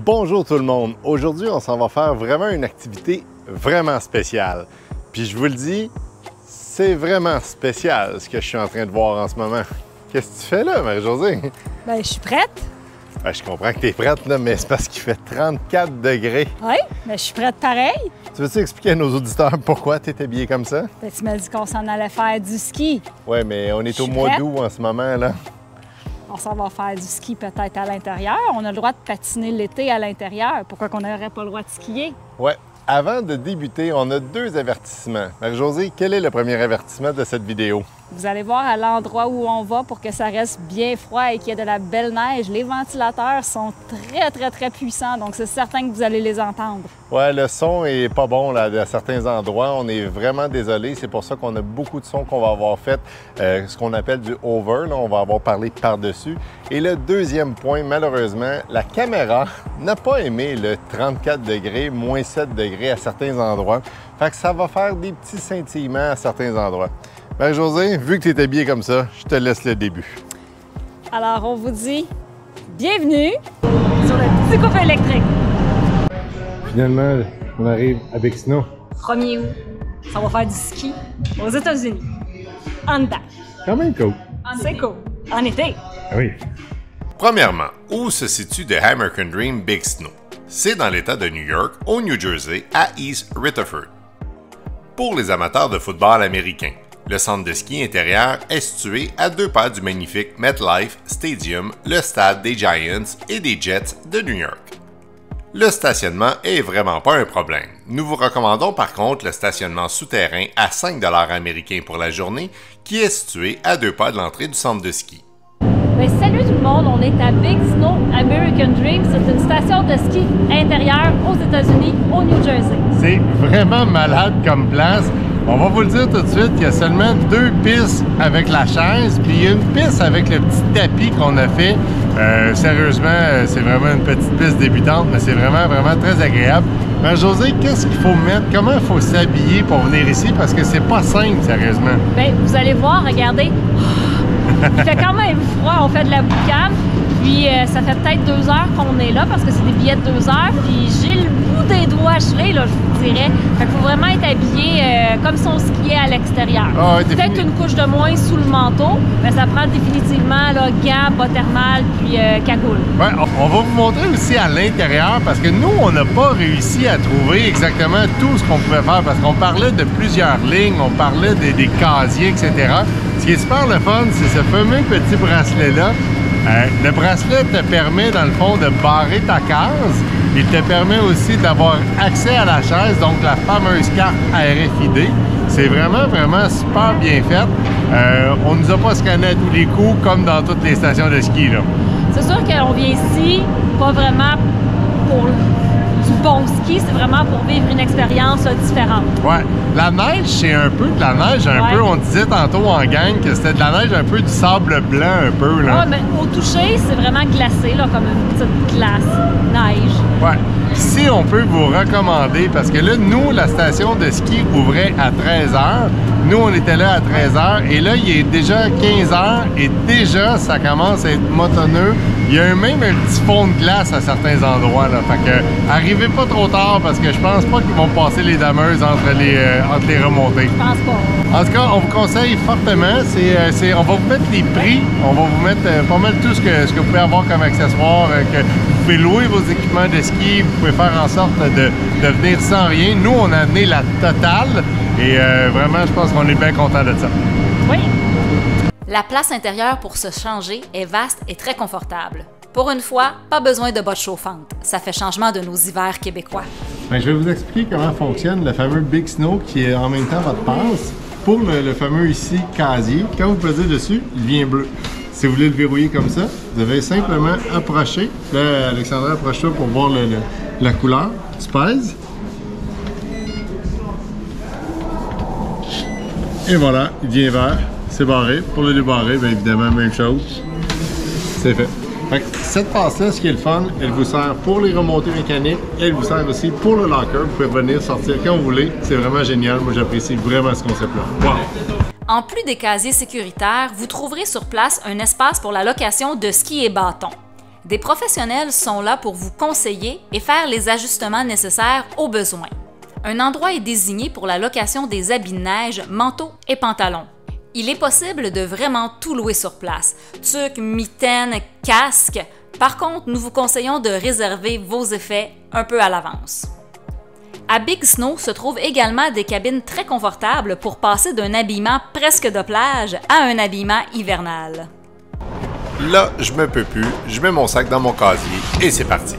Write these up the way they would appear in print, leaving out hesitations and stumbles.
Bonjour tout le monde! Aujourd'hui, on s'en va faire vraiment une activité vraiment spéciale. Puis je vous le dis, c'est vraiment spécial ce que je suis en train de voir en ce moment. Qu'est-ce que tu fais là, Marie-Josée? Bien, je suis prête. Ben, je comprends que tu es prête, là, mais c'est parce qu'il fait 34 degrés. Oui, mais je suis prête pareil. Tu veux-tu expliquer à nos auditeurs pourquoi tu es habillée comme ça? Ben, tu m'as dit qu'on s'en allait faire du ski. Oui, mais on est au suis mois prête. d'août en ce moment, là. On s'en va faire du ski peut-être à l'intérieur. On a le droit de patiner l'été à l'intérieur. Pourquoi qu'on n'aurait pas le droit de skier? Ouais. Avant de débuter, on a deux avertissements. Marie-Josée, quel est le premier avertissement de cette vidéo? Vous allez voir à l'endroit où on va pour que ça reste bien froid et qu'il y ait de la belle neige. Les ventilateurs sont très puissants, donc c'est certain que vous allez les entendre. Ouais, le son est pas bon là, à certains endroits. On est vraiment désolé. C'est pour ça qu'on a beaucoup de sons qu'on va avoir fait, ce qu'on appelle du over. Là, on va avoir parlé par-dessus. Et le deuxième point, malheureusement, la caméra n'a pas aimé le 34 degrés, moins 7 degrés à certains endroits. Fait que ça va faire des petits scintillements à certains endroits. Marie-Josée, vu que tu es habillée comme ça, je te laisse le début. Alors, on vous dit bienvenue sur le petit couple électrique. Finalement, on arrive à Bexino. 1er août, ça va faire du ski aux États-Unis. En dedans. Quand même cool. C'est cool. En été. Ah oui. Premièrement, où se situe The American Dream Big Snow? C'est dans l'État de New York, au New Jersey, à East Rutherford. Pour les amateurs de football américain, le centre de ski intérieur est situé à 2 pas du magnifique MetLife Stadium, le stade des Giants et des Jets de New York. Le stationnement est vraiment pas un problème. Nous vous recommandons par contre le stationnement souterrain à 5 $ américains pour la journée, qui est situé à 2 pas de l'entrée du centre de ski. Ben, salut tout le monde, on est à Big Snow American Dream. C'est une station de ski intérieure aux États-Unis, au New Jersey. C'est vraiment malade comme place. On va vous le dire tout de suite qu'il y a seulement 2 pistes avec la chaise, puis il y a une piste avec le petit tapis qu'on a fait. Sérieusement, c'est vraiment une petite piste débutante, mais c'est vraiment très agréable. Marie-Josée, qu'est-ce qu'il faut mettre? Comment il faut s'habiller pour venir ici? Parce que c'est pas simple, sérieusement. Bien, vous allez voir, regardez. Il fait quand même froid, on fait de la boucane. Puis ça fait peut-être 2 heures qu'on est là parce que c'est des billets de 2 heures. Puis j'ai le bout des doigts gelés, là, je vous dirais. Fait qu'il faut vraiment être habillé comme si on skiait à l'extérieur. Ah ouais, peut-être une couche de moins sous le manteau, mais ça prend définitivement là, gants, bas thermales, puis cagoule. Ouais, on va vous montrer aussi à l'intérieur parce que nous, on n'a pas réussi à trouver exactement tout ce qu'on pouvait faire parce qu'on parlait de plusieurs lignes, on parlait des casiers, etc. Ce qui est super le fun, c'est ce fameux petit bracelet-là. Le bracelet te permet, dans le fond, de barrer ta case. Il te permet aussi d'avoir accès à la chaise, donc la fameuse carte RFID. C'est vraiment super bien fait. On ne nous a pas scanné à tous les coups, comme dans toutes les stations de ski, là. C'est sûr qu'on vient ici, pas vraiment pour du bon ski, c'est vraiment pour vivre une expérience différente. Ouais. La neige, c'est un peu de la neige, un peu. On disait tantôt en gang que c'était de la neige, un peu du sable blanc, un peu, là. Ouais, mais au toucher, c'est vraiment glacé, là, comme une petite glace, neige. Ouais. Ici, on peut vous recommander, parce que là, nous, la station de ski ouvrait à 13h. Nous, on était là à 13h, et là, il est déjà 15h, et déjà, ça commence à être motonneux. Il y a même un petit fond de glace à certains endroits, là. Fait que, arrivez pas trop tard, parce que je pense pas qu'ils vont passer les dameuses entre les remontées. Je pense pas. En tout cas, on vous conseille fortement. On va vous mettre les prix. On va vous mettre pas mal tout ce que vous pouvez avoir comme accessoires, que vous pouvez louer vos équipements de ski, vous pouvez faire en sorte de venir sans rien. Nous, on a amené la totale et vraiment, je pense qu'on est bien content de ça. Oui. La place intérieure pour se changer est vaste et très confortable. Pour une fois, pas besoin de bottes chauffantes. Ça fait changement de nos hivers québécois. Bien, je vais vous expliquer comment fonctionne le fameux Big Snow qui est en même temps votre passe. Pour le fameux ici casier, quand vous pesez dessus, il devient bleu. Si vous voulez le verrouiller comme ça, vous devez simplement approcher. Là, Alexandra, approche-toi pour voir la couleur. Tu pèses. Et voilà, il devient vert. C'est barré. Pour le débarrer, bien évidemment, même chose. C'est fait. Fait que cette passe-là, ce qui est le fun, elle vous sert pour les remontées mécaniques, elle vous sert aussi pour le locker. Vous pouvez venir sortir quand vous voulez. C'est vraiment génial. Moi, j'apprécie vraiment ce concept-là. Wow! En plus des casiers sécuritaires, vous trouverez sur place un espace pour la location de skis et bâtons. Des professionnels sont là pour vous conseiller et faire les ajustements nécessaires aux besoins. Un endroit est désigné pour la location des habits de neige, manteaux et pantalons. Il est possible de vraiment tout louer sur place, tuques, mitaines, casques. Par contre, nous vous conseillons de réserver vos effets un peu à l'avance. À Big Snow se trouvent également des cabines très confortables pour passer d'un habillement presque de plage à un habillement hivernal. Là, je me peux plus, je mets mon sac dans mon casier et c'est parti.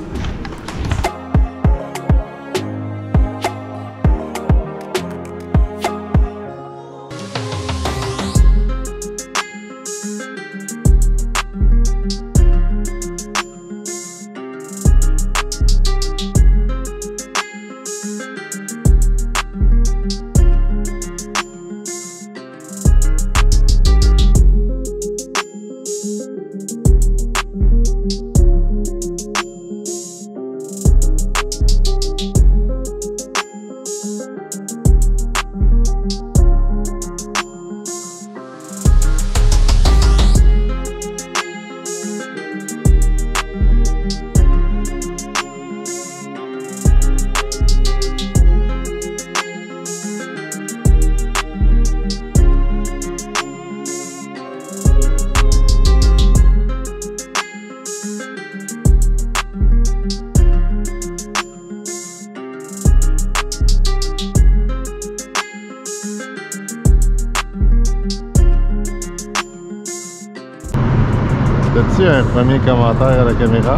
As-tu un premier commentaire à la caméra?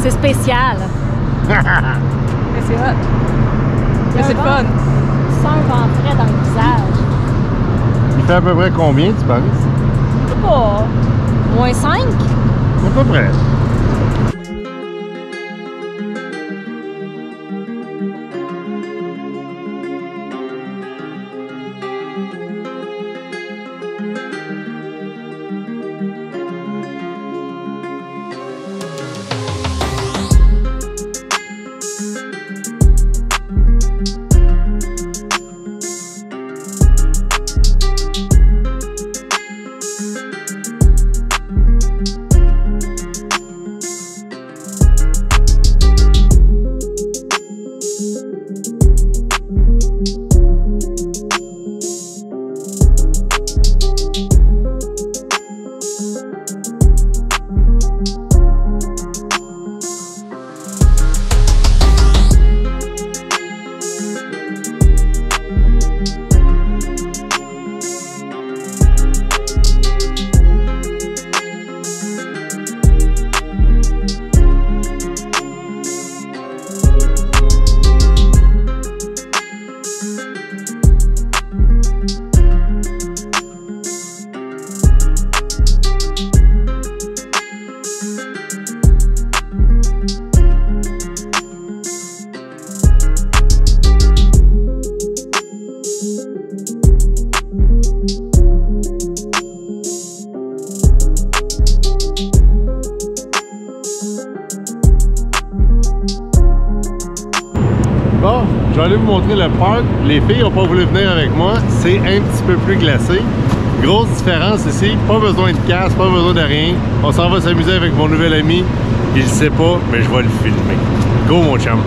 C'est spécial. Mais c'est hot. Mais c'est le fun. Sans un vent frais dans le visage. Il fait à peu près combien, tu penses? Je sais pas. Moins 5? À peu près. Bon, je vais aller vous montrer le parc. Les filles n'ont pas voulu venir avec moi. C'est un petit peu plus glacé. Grosse différence ici. Pas besoin de casque, pas besoin de rien. On s'en va s'amuser avec mon nouvel ami. Il ne sait pas, mais je vais le filmer. Go, mon chum!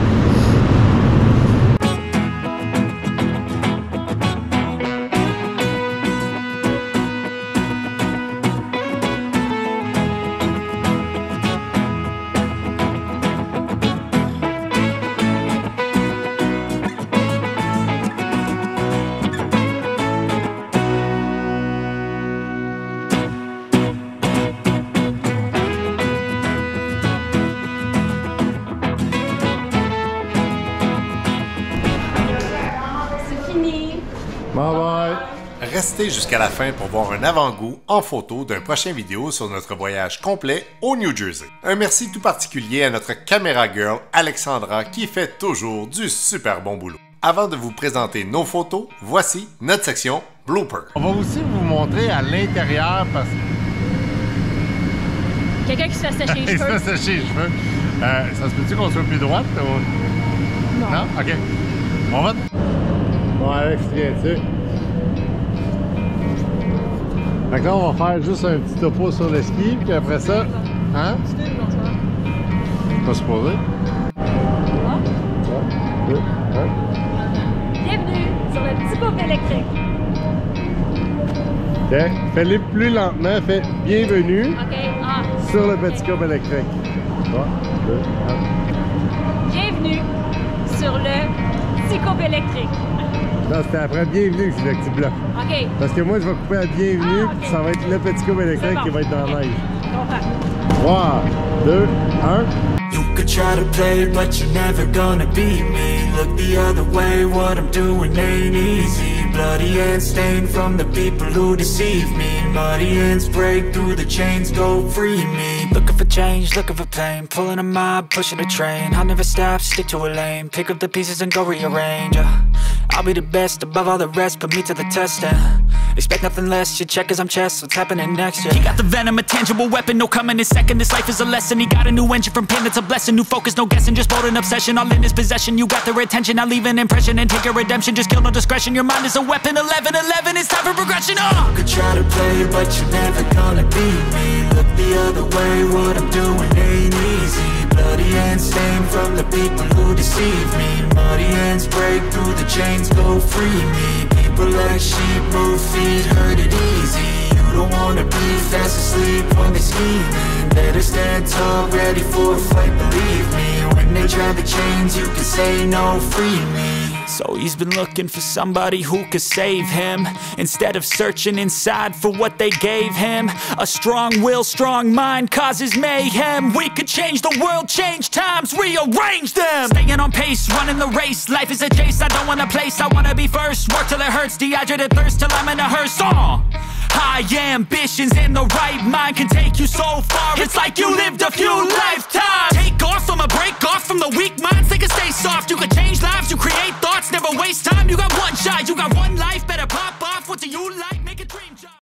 Bye bye! Restez jusqu'à la fin pour voir un avant-goût en photo d'un prochain vidéo sur notre voyage complet au New Jersey. Un merci tout particulier à notre caméra girl Alexandra qui fait toujours du super bon boulot. Avant de vous présenter nos photos, voici notre section Blooper. On va aussi vous montrer à l'intérieur parce que... Quelqu'un qui se fait sécher les Il se cheveux. fait sécher les cheveux. Ça se peut-tu qu'on soit plus droite? Ou... Non. Non? OK. On va... Bon, Alex, viens-tu? Fait que là, on va faire juste un petit topo sur le ski, puis après ça, Hein? Tu filmes, bonsoir. Pas supposé? Bienvenue sur le petit couple électrique. OK. Fais-le plus lentement. Fais bienvenue OK. Ah. sur le petit couple électrique. 3, 2, 1. Bienvenue sur le petit couple électrique. Non, c'était après bienvenue que je voulais que tu bloques. OK. Parce que moi, je vais couper à bienvenue, Ah, ok. puis ça va être le petit couple électrique C'est bon. qui va être dans la Ok. neige. Je comprends. 3, 2, 1. You could try to play, but you're never gonna beat me. Look the other way, what I'm doing ain't easy. Bloody hands stained from the people who deceive me. Muddy hands break through the chains, go free me. Looking for change, looking for pain. Pulling a mob, pushing a train. I'll never stop, stick to a lane. Pick up the pieces and go rearrange. I'll be the best above all the rest, put me to the test and expect nothing less, you check as I'm chess, what's happening next, yeah. He got the venom, a tangible weapon, no coming in second. This life is a lesson, he got a new engine from pain, it's a blessing. New focus, no guessing, just bold and obsession. All in his possession, you got their attention. I'll leave an impression and take your redemption. Just kill no discretion, your mind is a weapon. 11-11, it's time for progression, You could try to play, but you're never gonna beat me. Look the other way, what I'm doing ain't easy. Bloody hands stained from the people who deceive me. Muddy hands break through the chains, go free me. People like sheep move feet, hurt it easy. You don't wanna be fast asleep when they're scheming. Better stand tall, ready for a fight, believe me. When they try the chains, you can say no, free me. So he's been looking for somebody who could save him, instead of searching inside for what they gave him. A strong will, strong mind causes mayhem. We could change the world, change times, rearrange them. Staying on pace, running the race. Life is a chase, I don't want a place, I wanna be first. Work till it hurts, dehydrated thirst till I'm in a hearse. High ambitions in the right mind can take you so far. It's like you lived a few lifetimes. Take